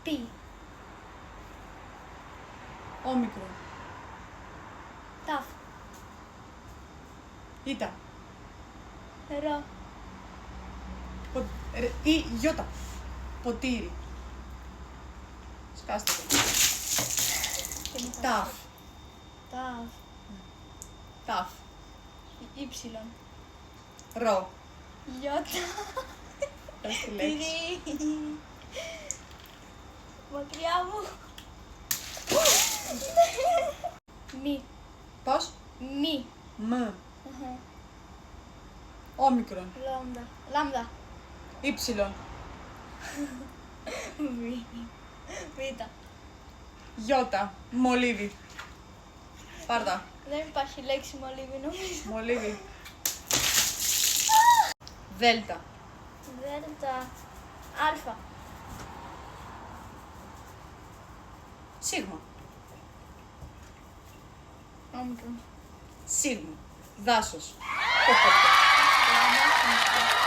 Πι. Όμικρον. Ταφ. Ήτα. Ρο. Γιώτα. Ποτήρι. Σκάστε το. Ταφ. Ταφ. Ταφ. Ήψιλον. Ρο. Γιώτα. Πες τη λέξη. Τυρί. Μακριά μου. Μη. Πώς? Μη. Μ. Όμικρον. Λάμδα. Λάμδα. Ήψιλον. Β. Β. Γιώτα. Μολύβι. Πάρτα. Δεν υπάρχει λέξη μολύβι νομίζω. Μολύβι. Δέλτα. Δέλτα. Αλφα. Σίγμα. Όμικρον. Σίγμα. Δάσος. Λάμδα.